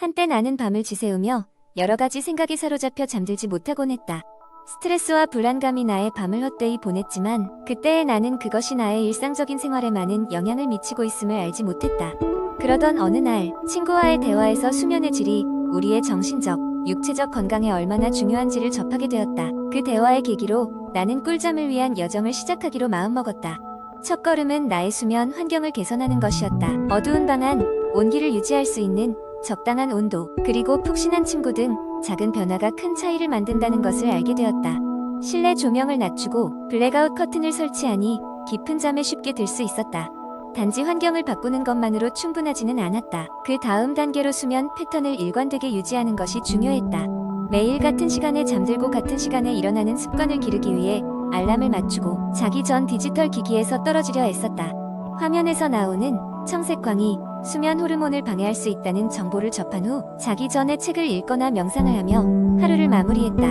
한때 나는 밤을 지새우며 여러 가지 생각에 사로잡혀 잠들지 못하곤 했다. 스트레스와 불안감이 나의 밤을 헛되이 보냈지만 그때의 나는 그것이 나의 일상적인 생활에 많은 영향을 미치고 있음을 알지 못했다. 그러던 어느 날 친구와의 대화에서 수면의 질이 우리의 정신적, 육체적 건강에 얼마나 중요한지를 접하게 되었다. 그 대화의 계기로 나는 꿀잠을 위한 여정을 시작하기로 마음먹었다. 첫걸음은 나의 수면 환경을 개선하는 것이었다. 어두운 방 안, 온기를 유지할 수 있는 적당한 온도, 그리고 푹신한 침구 등 작은 변화가 큰 차이를 만든다는 것을 알게 되었다. 실내 조명을 낮추고 블랙아웃 커튼을 설치하니 깊은 잠에 쉽게 들 수 있었다. 단지 환경을 바꾸는 것만으로 충분하지는 않았다. 그 다음 단계로 수면 패턴을 일관되게 유지하는 것이 중요했다. 매일 같은 시간에 잠들고 같은 시간에 일어나는 습관을 기르기 위해 알람을 맞추고 자기 전 디지털 기기에서 떨어지려 애썼다. 화면에서 나오는 청색광이 수면 호르몬을 방해할 수 있다는 정보를 접한 후 자기 전에 책을 읽거나 명상을 하며 하루를 마무리했다.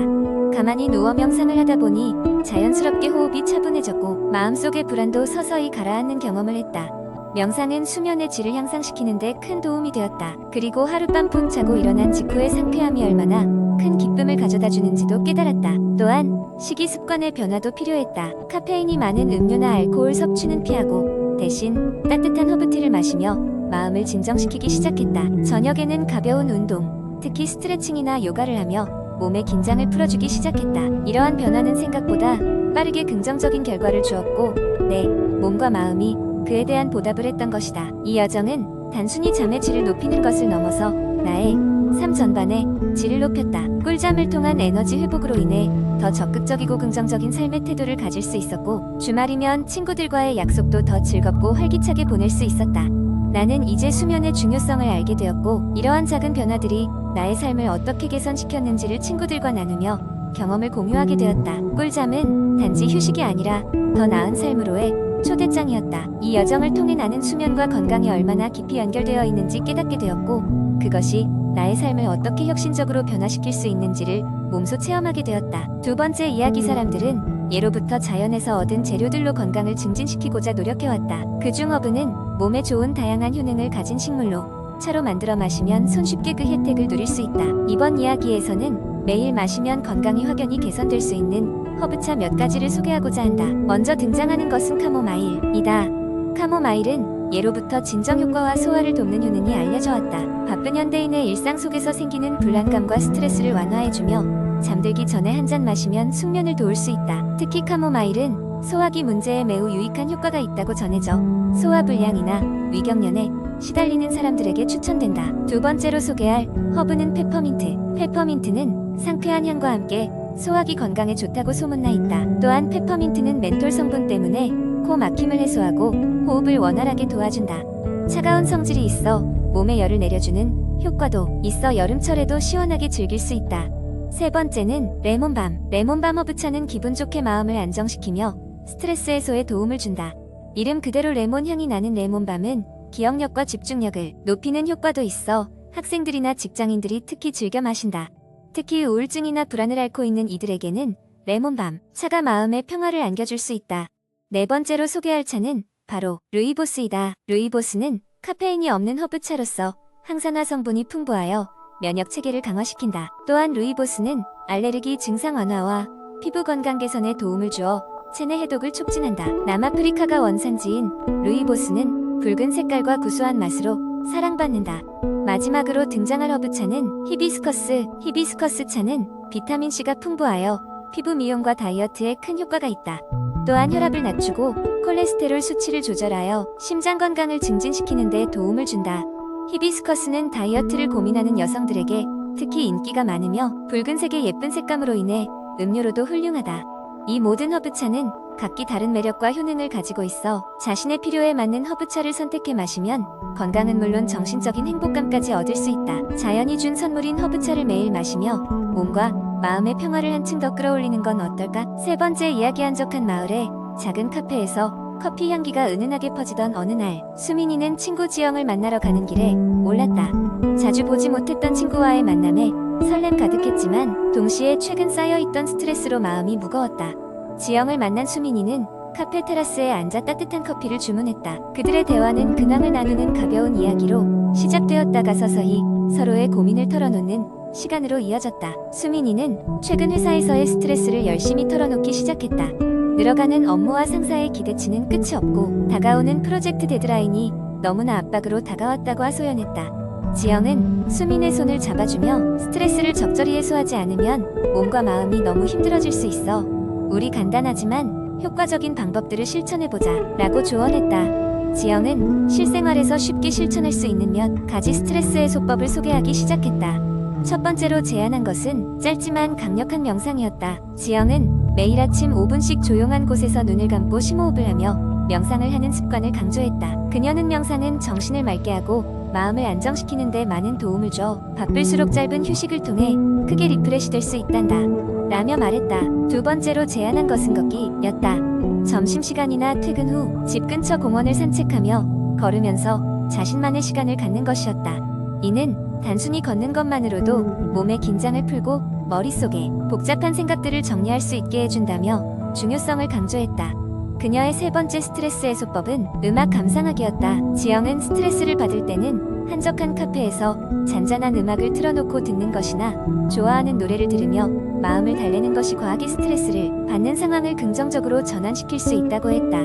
가만히 누워 명상을 하다 보니 자연스럽게 호흡이 차분해졌고 마음속의 불안도 서서히 가라앉는 경험을 했다. 명상은 수면의 질을 향상시키는 데 큰 도움이 되었다. 그리고 하룻밤 푹 자고 일어난 직후의 상쾌함이 얼마나 큰 기쁨을 가져다 주는지도 깨달았다. 또한 식이 습관의 변화도 필요했다. 카페인이 많은 음료나 알코올 섭취는 피하고 대신 따뜻한 허브티를 마시며 마음을 진정시키기 시작했다. 저녁에는 가벼운 운동, 특히 스트레칭이나 요가를 하며 몸의 긴장을 풀어주기 시작했다. 이러한 변화는 생각보다 빠르게 긍정적인 결과를 주었고 내 몸과 마음이 그에 대한 보답을 했던 것이다. 이 여정은 단순히 잠의 질을 높이는 것을 넘어서 나의 삶 전반의 질을 높였다. 꿀잠을 통한 에너지 회복으로 인해 더 적극적이고 긍정적인 삶의 태도를 가질 수 있었고 주말이면 친구들과의 약속도 더 즐겁고 활기차게 보낼 수 있었다. 나는 이제 수면의 중요성을 알게 되었고 이러한 작은 변화들이 나의 삶을 어떻게 개선시켰는지를 친구들과 나누며 경험을 공유하게 되었다. 꿀잠은 단지 휴식이 아니라 더 나은 삶으로의 초대장이었다. 이 여정을 통해 나는 수면과 건강이 얼마나 깊이 연결되어 있는지 깨닫게 되었고 그것이 나의 삶을 어떻게 혁신적으로 변화시킬 수 있는지를 몸소 체험하게 되었다. 두 번째 이야기 사람들은 예로부터 자연에서 얻은 재료들로 건강을 증진시키고자 노력해왔다. 그중 허브는 몸에 좋은 다양한 효능을 가진 식물로 차로 만들어 마시면 손쉽게 그 혜택을 누릴 수 있다. 이번 이야기에서는 매일 마시면 건강이 확연히 개선될 수 있는 허브차 몇 가지를 소개하고자 한다. 먼저 등장하는 것은 카모마일이다. 카모마일은 예로부터 진정 효과와 소화를 돕는 효능이 알려져 왔다. 바쁜 현대인의 일상 속에서 생기는 불안감과 스트레스를 완화해주며 잠들기 전에 한 잔 마시면 숙면을 도울 수 있다. 특히 카모마일은 소화기 문제에 매우 유익한 효과가 있다고 전해져 소화불량이나 위경련에 시달리는 사람들에게 추천된다. 두 번째로 소개할 허브는 페퍼민트. 페퍼민트는 상쾌한 향과 함께 소화기 건강에 좋다고 소문나 있다. 또한 페퍼민트는 멘톨 성분 때문에 코 막힘을 해소하고 호흡을 원활하게 도와준다. 차가운 성질이 있어 몸에 열을 내려주는 효과도 있어 여름철에도 시원하게 즐길 수 있다. 세 번째는 레몬밤. 레몬밤 허브차는 기분 좋게 마음을 안정시키며 스트레스 해소에 도움을 준다. 이름 그대로 레몬 향이 나는 레몬밤은 기억력과 집중력을 높이는 효과도 있어 학생들이나 직장인들이 특히 즐겨 마신다. 특히 우울증이나 불안을 앓고 있는 이들에게는 레몬밤 차가 마음의 평화를 안겨줄 수 있다. 네 번째로 소개할 차는 바로 루이보스이다. 루이보스는 카페인이 없는 허브차로서 항산화 성분이 풍부하여 면역 체계를 강화시킨다. 또한 루이보스는 알레르기 증상 완화와 피부 건강 개선에 도움을 주어 체내 해독을 촉진한다. 남아프리카가 원산지인 루이보스는 붉은 색깔과 구수한 맛으로 사랑받는다. 마지막으로 등장할 허브차는 히비스커스. 히비스커스 차는 비타민C가 풍부하여 피부 미용과 다이어트에 큰 효과가 있다. 또한 혈압을 낮추고 콜레스테롤 수치를 조절하여 심장 건강을 증진시키는 데 도움을 준다. 히비스커스는 다이어트를 고민하는 여성들에게 특히 인기가 많으며 붉은색의 예쁜 색감으로 인해 음료로도 훌륭하다. 이 모든 허브차는 각기 다른 매력과 효능을 가지고 있어 자신의 필요에 맞는 허브차를 선택해 마시면 건강은 물론 정신적인 행복감까지 얻을 수 있다. 자연이 준 선물인 허브차를 매일 마시며 몸과 마음의 평화를 한층 더 끌어올리는 건 어떨까? 세 번째 이야기 한적한 마을의 작은 카페에서 커피 향기가 은은하게 퍼지던 어느 날 수민이는 친구 지영을 만나러 가는 길에 올랐다. 자주 보지 못했던 친구와의 만남에 설렘 가득했지만 동시에 최근 쌓여있던 스트레스로 마음이 무거웠다. 지영을 만난 수민이는 카페 테라스에 앉아 따뜻한 커피를 주문했다. 그들의 대화는 근황을 나누는 가벼운 이야기로 시작되었다가 서서히 서로의 고민을 털어놓는 시간으로 이어졌다. 수민이는 최근 회사에서의 스트레스를 열심히 털어놓기 시작했다. 늘어가는 업무와 상사의 기대치는 끝이 없고 다가오는 프로젝트 데드라인이 너무나 압박으로 다가왔다고 하소연했다. 지영은 수민의 손을 잡아주며 스트레스를 적절히 해소하지 않으면 몸과 마음이 너무 힘들어질 수 있어. 우리 간단하지만 효과적인 방법들을 실천해보자 라고 조언했다. 지영은 실생활에서 쉽게 실천할 수 있는 몇 가지 스트레스 해소법을 소개하기 시작했다. 첫 번째로 제안한 것은 짧지만 강력한 명상이었다. 지영은 매일 아침 5분씩 조용한 곳에서 눈을 감고 심호흡을 하며 명상을 하는 습관을 강조했다. 그녀는 명상은 정신을 맑게 하고 마음을 안정시키는 데 많은 도움을 줘 바쁠수록 짧은 휴식을 통해 크게 리프레시 될 수 있단다 라며 말했다. 두 번째로 제안한 것은 걷기였다. 점심시간이나 퇴근 후 집 근처 공원을 산책하며 걸으면서 자신만의 시간을 갖는 것이었다. 이는 단순히 걷는 것만으로도 몸의 긴장을 풀고 머릿속에 복잡한 생각들을 정리할 수 있게 해준다며 중요성을 강조했다. 그녀의 세 번째 스트레스 해소법은 음악 감상하기였다. 지영은 스트레스를 받을 때는 한적한 카페에서 잔잔한 음악을 틀어놓고 듣는 것이나 좋아하는 노래를 들으며 마음을 달래는 것이 과하게 스트레스를 받는 상황을 긍정적으로 전환시킬 수 있다고 했다.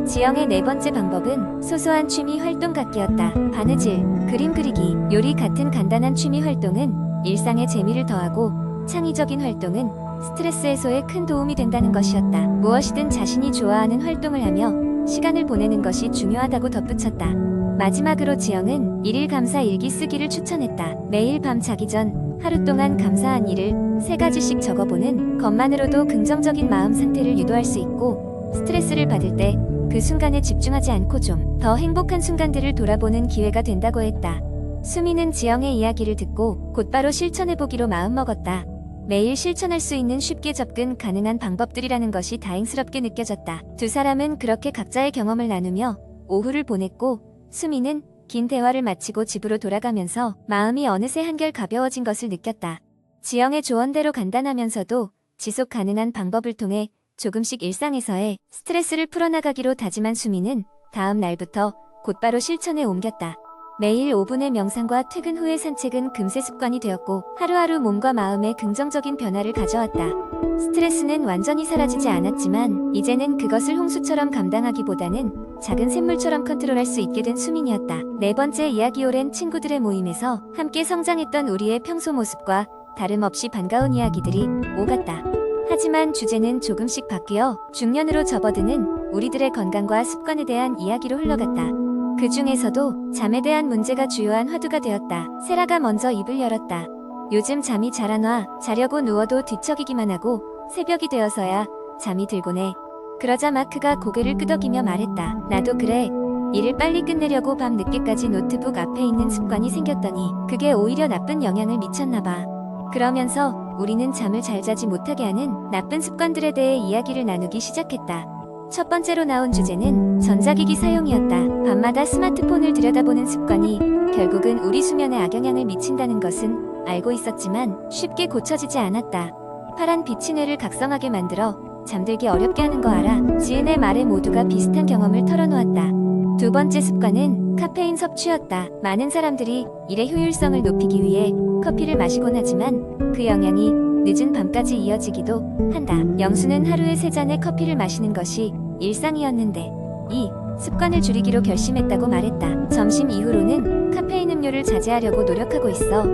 지영의 네 번째 방법은 소소한 취미 활동 갖기였다. 바느질, 그림 그리기, 요리 같은 간단한 취미 활동은 일상에 재미를 더하고 창의적인 활동은 스트레스 해소에 큰 도움이 된다는 것이었다. 무엇이든 자신이 좋아하는 활동을 하며 시간을 보내는 것이 중요하다고 덧붙였다. 마지막으로 지영은 일일 감사 일기 쓰기를 추천했다. 매일 밤 자기 전 하루 동안 감사한 일을 3가지씩 적어보는 것만으로도 긍정적인 마음 상태를 유도할 수 있고 스트레스를 받을 때 그 순간에 집중하지 않고 좀 더 행복한 순간들을 돌아보는 기회가 된다고 했다. 수미는 지영의 이야기를 듣고 곧바로 실천해보기로 마음먹었다. 매일 실천할 수 있는 쉽게 접근 가능한 방법들이라는 것이 다행스럽게 느껴졌다. 두 사람은 그렇게 각자의 경험을 나누며 오후를 보냈고 수미는 긴 대화를 마치고 집으로 돌아가면서 마음이 어느새 한결 가벼워진 것을 느꼈다. 지영의 조언대로 간단하면서도 지속 가능한 방법을 통해 조금씩 일상에서의 스트레스를 풀어나가기로 다짐한 수미는 다음 날부터 곧바로 실천에 옮겼다. 매일 5분의 명상과 퇴근 후의 산책은 금세 습관이 되었고 하루하루 몸과 마음에 긍정적인 변화를 가져왔다. 스트레스는 완전히 사라지지 않았지만 이제는 그것을 홍수처럼 감당하기보다는 작은 샘물처럼 컨트롤할 수 있게 된 수민이었다. 네 번째 이야기. 오랜 친구들의 모임에서 함께 성장했던 우리의 평소 모습과 다름없이 반가운 이야기들이 오갔다. 하지만 주제는 조금씩 바뀌어 중년으로 접어드는 우리들의 건강과 습관에 대한 이야기로 흘러갔다. 그 중에서도 잠에 대한 문제가 주요한 화두가 되었다. 세라가 먼저 입을 열었다. 요즘 잠이 잘 안 와. 자려고 누워도 뒤척이기만 하고 새벽이 되어서야 잠이 들곤 해. 그러자 마크가 고개를 끄덕이며 말했다. 나도 그래. 일을 빨리 끝내려고 밤 늦게까지 노트북 앞에 있는 습관이 생겼더니 그게 오히려 나쁜 영향을 미쳤나 봐. 그러면서 우리는 잠을 잘 자지 못하게 하는 나쁜 습관들에 대해 이야기를 나누기 시작했다. 첫 번째로 나온 주제는 전자기기 사용이었다. 밤마다 스마트폰을 들여다보는 습관이 결국은 우리 수면에 악영향을 미친다는 것은 알고 있었지만 쉽게 고쳐지지 않았다. 파란 빛이 뇌를 각성하게 만들어 잠들기 어렵게 하는 거 알아? 지은의 말에 모두가 비슷한 경험을 털어놓았다. 두 번째 습관은 카페인 섭취였다. 많은 사람들이 일의 효율성을 높이기 위해 커피를 마시곤 하지만 그 영향이 늦은 밤까지 이어지기도 한다. 영수는 하루에 3잔의 커피를 마시는 것이 일상이었는데 이 습관을 줄이기로 결심했다고 말했다. 점심 이후로는 카페인 음료를 자제하려고 노력하고 있어.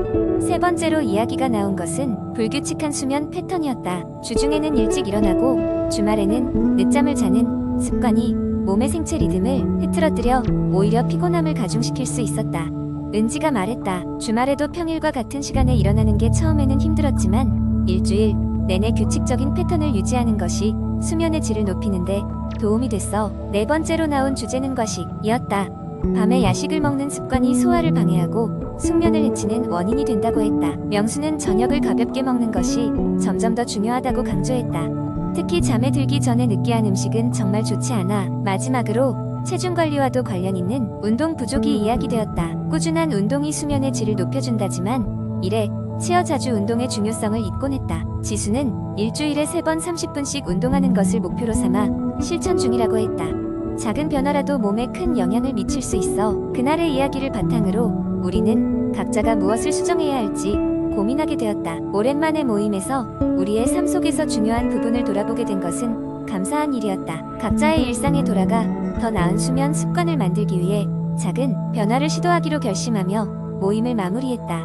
세 번째로 이야기가 나온 것은 불규칙한 수면 패턴이었다. 주중에는 일찍 일어나고 주말에는 늦잠을 자는 습관이 몸의 생체 리듬을 흐트러뜨려 오히려 피곤함을 가중시킬 수 있었다. 은지가 말했다. 주말에도 평일과 같은 시간에 일어나는 게 처음에는 힘들었지만 일주일 내내 규칙적인 패턴을 유지하는 것이 수면의 질을 높이는데 도움이 됐어. 네 번째로 나온 주제는 과식이었다. 밤에 야식을 먹는 습관이 소화를 방해하고 숙면을 해치는 원인이 된다고 했다. 명수는 저녁을 가볍게 먹는 것이 점점 더 중요하다고 강조했다. 특히 잠에 들기 전에 느끼한 음식은 정말 좋지 않아. 마지막으로 체중 관리와도 관련 있는 운동 부족이 이야기되었다. 꾸준한 운동이 수면의 질을 높여준다지만 이래 치어 자주 운동의 중요성을 잊곤 했다. 지수는 일주일에 3번 30분씩 운동하는 것을 목표로 삼아 실천 중이라고 했다. 작은 변화라도 몸에 큰 영향을 미칠 수 있어. 그날의 이야기를 바탕으로 우리는 각자가 무엇을 수정해야 할지 고민하게 되었다. 오랜만에 모임에서 우리의 삶 속에서 중요한 부분을 돌아보게 된 것은 감사한 일이었다. 각자의 일상에 돌아가 더 나은 수면 습관을 만들기 위해 작은 변화를 시도하기로 결심하며 모임을 마무리했다.